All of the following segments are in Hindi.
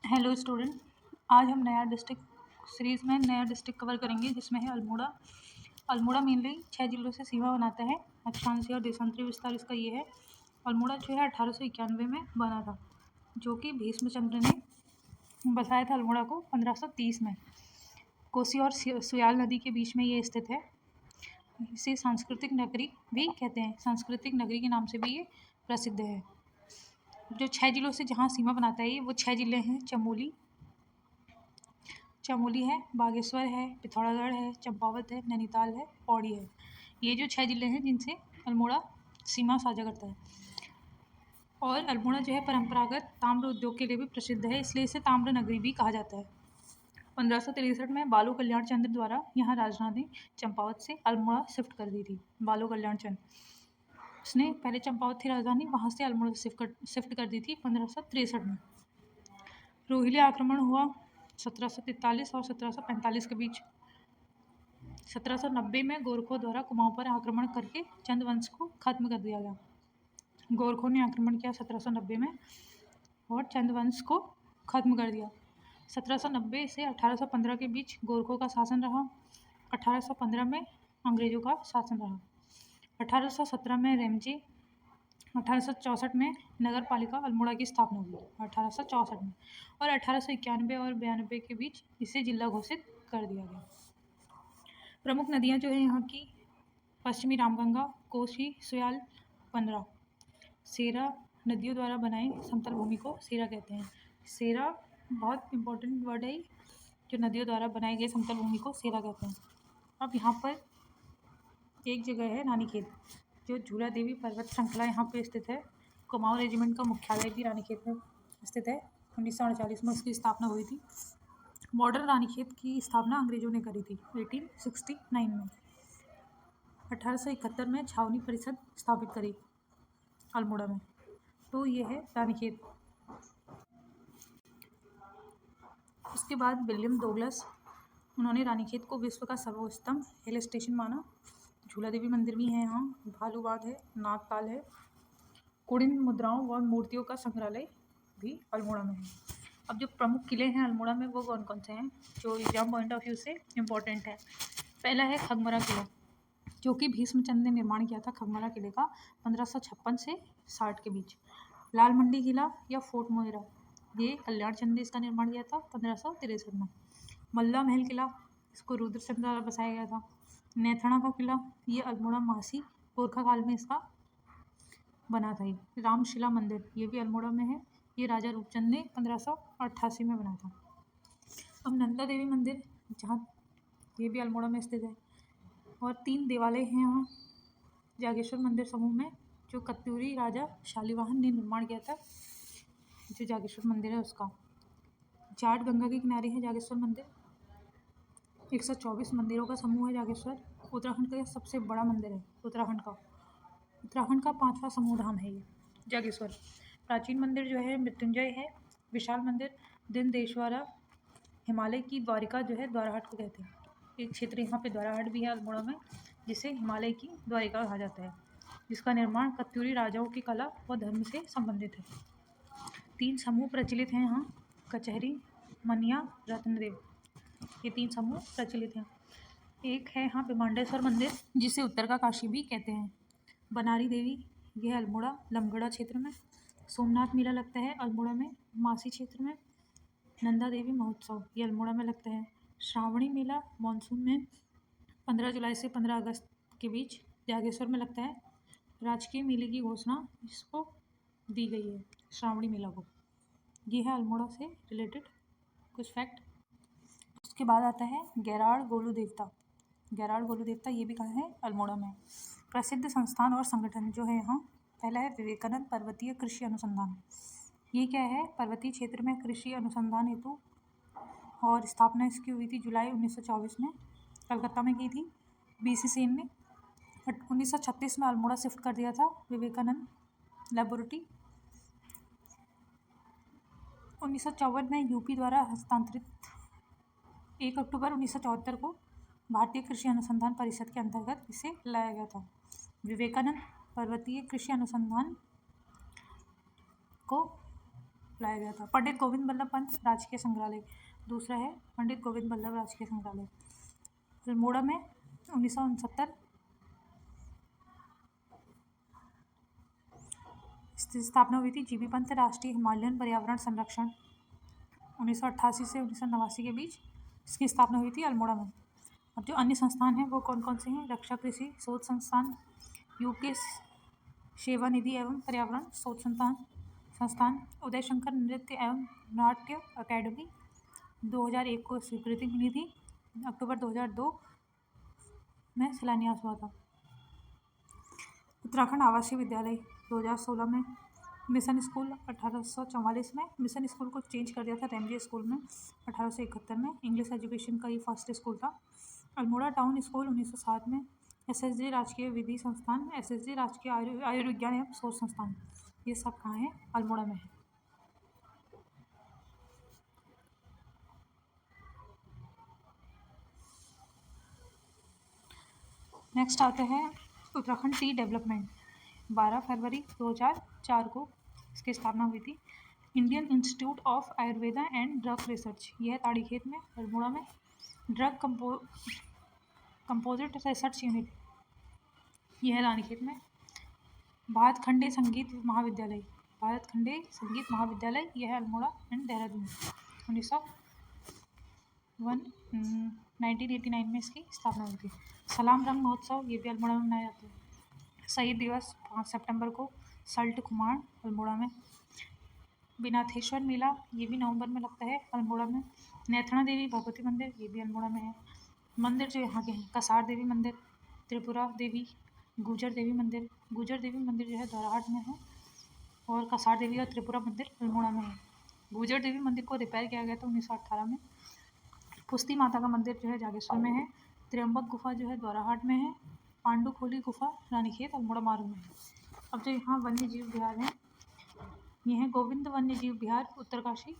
Hello student. आज हम नया डिस्ट्रिक्ट सीरीज़ में नया डिस्ट्रिक्ट कवर करेंगे जिसमें है अल्मोड़ा। अल्मोड़ा मेनली 6 जिलों से सीमा बनाता है। अक्षांशीय और देशांतरीय विस्तार इसका ये है। अल्मोड़ा जो है 1891 में बना था, जो कि भीष्मचंद्र ने बसाया था अल्मोड़ा को 1530 में। कोसी और सुयाल नदी के बीच में ये स्थित है। इसे सांस्कृतिक नगरी भी कहते हैं। सांस्कृतिक नगरी के नाम से भी ये प्रसिद्ध है। जो 6 जिलों से जहाँ सीमा बनाता है ये वो 6 जिले हैं। चमोली है, बागेश्वर है, पिथौरागढ़ है, चंपावत है, नैनीताल है, पौड़ी है। ये जो 6 जिले हैं जिनसे अल्मोड़ा सीमा साझा करता है। और अल्मोड़ा जो है परंपरागत ताम्र उद्योग के लिए भी प्रसिद्ध है, इसलिए इसे ताम्र नगरी भी कहा जाता है। 1563 में बालो कल्याण चंद्र द्वारा यहाँ राजधानी चंपावत से अल्मोड़ा शिफ्ट कर दी थी। बालो कल्याण चंद्र उसने पहले चंपावत थी राजधानी, वहाँ से अल्मोड़ा शिफ्ट कर दी थी 1563 में। रोहिले आक्रमण हुआ 1743 और 1745 के बीच। 1790 में गोरखों द्वारा कुमाऊं पर आक्रमण करके चंद वंश को खत्म कर दिया गया। गोरखों ने आक्रमण किया 1790 में और चंद वंश को खत्म कर दिया। 1790 से 1815 के बीच गोरखों का शासन रहा। 1815 में अंग्रेजों का शासन रहा। 1817 में रेमजे 1864 में नगर पालिका अल्मोड़ा की स्थापना हुई 1864 में, और 1891 और 92 के बीच इसे जिला घोषित कर दिया गया। प्रमुख नदियाँ जो है यहाँ की पश्चिमी रामगंगा, कोसी, सुयाल, पंद्रा। सेरा नदियों द्वारा बनाए समतल भूमि को सेरा कहते हैं। सेरा बहुत इंपॉर्टेंट वर्ड है, जो नदियों द्वारा बनाए गए समतल भूमि को सेरा कहते हैं। अब यहाँ पर एक जगह है रानीखेत, जो झूला देवी पर्वत श्रृंखला यहाँ पे स्थित है। कुमाऊं रेजिमेंट का मुख्यालय भी रानीखेत में स्थित है। 1948 में उसकी स्थापना हुई थी। मॉडर्न रानीखेत की स्थापना अंग्रेजों ने करी थी 1869 में। 1871 में छावनी परिषद स्थापित करी अल्मोड़ा में। तो ये है रानीखेत। उसके बाद विलियम डोगलस, उन्होंने रानीखेत को विश्व का सर्वोत्तम हिल स्टेशन माना। झूला देवी मंदिर भी है यहाँ, भालू बाग है, नागताल है, कुड़िन मुद्राओं व मूर्तियों का संग्रहालय भी अल्मोड़ा में है। अब जो प्रमुख किले हैं अल्मोड़ा में वो कौन कौन से हैं, जो एग्जाम पॉइंट ऑफ व्यू से इम्पोर्टेंट है। पहला है खगमरा किला, जो कि भीष्मचंद्र ने निर्माण किया था खगमरा किले का 1556 से 60 के बीच। लाल मंडी किला या फोर्ट मोइरा, ये कल्याण चंद ने इसका निर्माण किया था 1563 में। मल्ला महल किला, इसको रुद्रचंद्र द्वारा बसाया गया था। नेथणा का किला, ये अल्मोड़ा मासी गोरखा काल में इसका बना था। ये रामशिला मंदिर, ये भी अल्मोड़ा में है, ये राजा रूपचंद ने 1588 में बनाया था। अब नंदा देवी मंदिर, जहाँ ये भी अल्मोड़ा में स्थित है। और 3 देवालय हैं यहाँ जागेश्वर मंदिर समूह में, जो कत्यूरी राजा शालिवाहन ने निर्माण किया था। जो जागेश्वर मंदिर है उसका जाट गंगा के किनारे है जागेश्वर मंदिर। 124 मंदिरों का समूह है जागेश्वर। उत्तराखंड का सबसे बड़ा मंदिर है। उत्तराखंड का 5वां समूह धाम है ये जागेश्वर। प्राचीन मंदिर जो है मृत्युंजय है। विशाल मंदिर दिनदेश्वरा, हिमालय की द्वारिका जो है द्वाराहाट को कहते हैं। एक क्षेत्र यहाँ पे द्वाराहाट भी है अल्मोड़ा में, जिसे हिमालय की द्वारिका कहा जाता है, जिसका निर्माण कत्यूरी राजाओं की कला व धर्म से संबंधित है। 3 समूह प्रचलित हैं यहाँ, कचहरी, मनिया, रत्नदेव, ये 3 समूह प्रचलित हैं। एक है यहाँ भिमांडेश्वर मंदिर, जिसे उत्तर का काशी भी कहते हैं। बनारी देवी, यह अल्मोड़ा लमगढ़ा क्षेत्र में। सोमनाथ मेला लगता है अल्मोड़ा में मासी क्षेत्र में। नंदा देवी महोत्सव, ये अल्मोड़ा में लगता है। श्रावणी मेला मानसून में 15 जुलाई से 15 अगस्त के बीच जागेश्वर में लगता है। राजकीय मेले की घोषणा इसको दी गई है, श्रावणी मेला को। ये है अल्मोड़ा से रिलेटेड कुछ फैक्ट। उसके बाद आता है गैराड़ गोलू देवता। गैराड़ गोलू देवता ये भी कहाँ है, अल्मोड़ा में। प्रसिद्ध संस्थान और संगठन जो है यहाँ, पहला है विवेकानंद पर्वतीय कृषि अनुसंधान। ये क्या है, पर्वतीय क्षेत्र में कृषि अनुसंधान हेतु, और स्थापना इसकी हुई थी जुलाई 1924 में, कलकत्ता में की थी BC सेन ने। 1936 में अल्मोड़ा शिफ्ट कर दिया था विवेकानंद लेबोरेटरी। 1954 में यूपी द्वारा हस्तांतरित 1 अक्टूबर 1974 को भारतीय कृषि अनुसंधान परिषद के अंतर्गत इसे लाया गया था। विवेकानंद पर्वतीय कृषि अनुसंधान को लाया गया था। पंडित गोविंद बल्लभ पंत राजकीय संग्रहालय दूसरा है, पंडित गोविंद बल्लभ राजकीय संग्रहालय। अल्मोड़ा में 1969 स्थापना हुई थी। जीबी पंत राष्ट्रीय हिमालयन पर्यावरण संरक्षण 1988 से 1989 के बीच इसकी स्थापना हुई थी अल्मोड़ा में। अब जो अन्य संस्थान हैं वो कौन कौन से हैं? रक्षा कृषि शोध संस्थान, यूके सेवा निधि एवं पर्यावरण शोध संस्थान, उदय शंकर नृत्य एवं नाट्य अकेडमी 2001 को स्वीकृति मिली थी। अक्टूबर 2002 में शिलान्यास हुआ था। उत्तराखंड आवासीय विद्यालय 2016 में। मिशन स्कूल 1844 में, मिशन स्कूल को चेंज कर दिया था रेमजे स्कूल में 1871 में। इंग्लिश एजुकेशन का ये फर्स्ट स्कूल था। अल्मोड़ा टाउन स्कूल 1907 में। एसएसजी राजकीय विधि संस्थान, एसएसजी राजकीय आयुर्विज्ञान एवं शोध संस्थान, ये सब कहाँ हैं? अल्मोड़ा में है। नेक्स्ट आता है उत्तराखंड टी डेवलपमेंट। 12 फरवरी 2004 को इसकी स्थापना हुई थी। Indian institute of Ayurveda and drug research, यह है ताड़ीखेत में अल्मोड़ा में। ड्रग कंपोजिट रिसर्च यूनिट, यह है रानीखेत में। भारत खंडे संगीत महाविद्यालय, भारत खंडे संगीत महाविद्यालय, यह है अल्मोड़ा एंड देहरादून। 1989 में इसकी स्थापना हुई थी। सलाम रंग महोत्सव, ये भी अल्मोड़ा में मनाया जाता है। शहीद दिवस 5 सितंबर को सल्ट खुमाण अल्मोड़ा में। विनाथेश्वर मेला, ये भी नवंबर में लगता है अल्मोड़ा में। नैथणा देवी भगवती मंदिर, ये भी अल्मोड़ा में है। मंदिर जो यहाँ के हैं, कसार देवी मंदिर, त्रिपुरा देवी, गुजर देवी मंदिर। गुजर देवी मंदिर जो है दौराहाट में है, और कसार देवी और त्रिपुरा मंदिर अल्मोड़ा में है। गुजर देवी मंदिर को रिपेयर किया गया था 1918 में। पुस्ती माता का मंदिर जो है जागेश्वर में है। त्र्यंबक गुफा जो है दौराहाट में है। पांडुखोली गुफा रानीखेत अल्मोड़ा मार्ग में है। अब जो यहाँ वन्य जीव विहार हैं, ये है गोविंद वन्य जीव विहार उत्तरकाशी,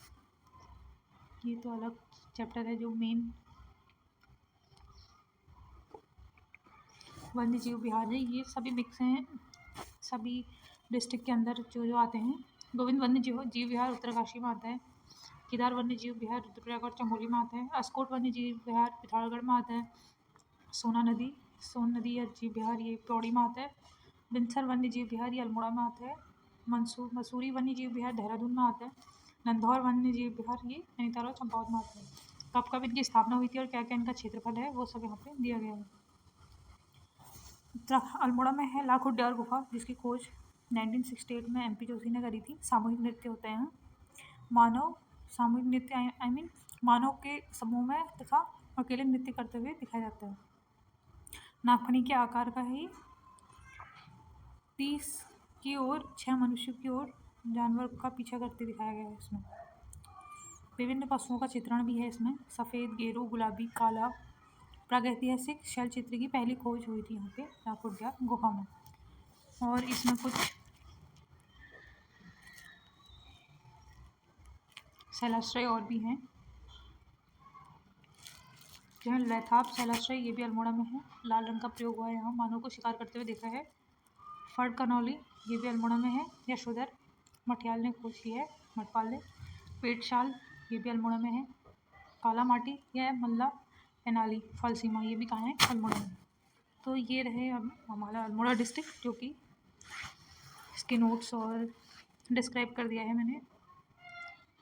ये तो अलग चैप्टर है। जो मेन वन्य जीव विहार है, ये सभी मिक्स हैं, सभी डिस्ट्रिक्ट के अंदर जो आते हैं। गोविंद वन्य जीव विहार उत्तरकाशी में आता है। केदार वन्य जीव विहार रुद्रप्रयाग और चमोली में आता है। अस्कोट वन्य जीव विहार पिथौरागढ़ में आता है। सोन नदी या जीव विहार ये पौड़ी में आता है। बिनसर वन्य जीव विहार ये अल्मोड़ा में आता है। मसूरी वन्य जीव विहार देहरादून में आता है। नंदौर वन्य जीव विहार ये नैनीताल और चंपावत में आता है। कब कब इनकी स्थापना हुई थी और क्या क्या इनका क्षेत्रफल है वो सब यहाँ पे दिया गया है। अल्मोड़ा में है लाखुड्यार गुफा, जिसकी खोज 1968 में MP जोशी ने करी थी। सामूहिक नृत्य होते हैं। मानव सामूहिक नृत्य मानव के समूह में तथा अकेले नृत्य करते हुए दिखाया जाता है। नागफनी के आकार का है। 30 की ओर 6 मनुष्य की ओर जानवर का पीछा करते दिखाया गया है इसमें। विभिन्न पशुओं का चित्रण भी है इसमें। सफ़ेद, गेरू, गुलाबी, काला। प्रागैतिहासिक शैल चित्र की पहली खोज हुई थी यहाँ पे लाखुड्यार गुफा में। और इसमें कुछ शैलाश्रय और भी हैं, जो है लैथाप शैलाश्रय, ये भी अल्मोड़ा में है। लाल रंग का प्रयोग हुआ है यहाँ, मानव को शिकार करते हुए देखा है। फर्ड कनौली, ये भी अल्मोड़ा में है। यशोधर मटियाल ने खोज की है, मटपाल ने। पेटशाल, ये भी अल्मोड़ा में है। काला माटी या मल्ला एनाली फलसीमा, ये भी कहाँ है? अल्मोड़ा में। तो ये रहे हमारा अल्मोड़ा डिस्ट्रिक्ट, जो कि इसके नोट्स और डिस्क्राइब कर दिया है मैंने।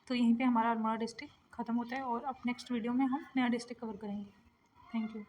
तो यहीं पे हमारा अल्मोड़ा डिस्ट्रिक्ट ख़त्म होता है, और अब नेक्स्ट वीडियो में हम नया डिस्ट्रिक्ट कवर करेंगे। Thank you.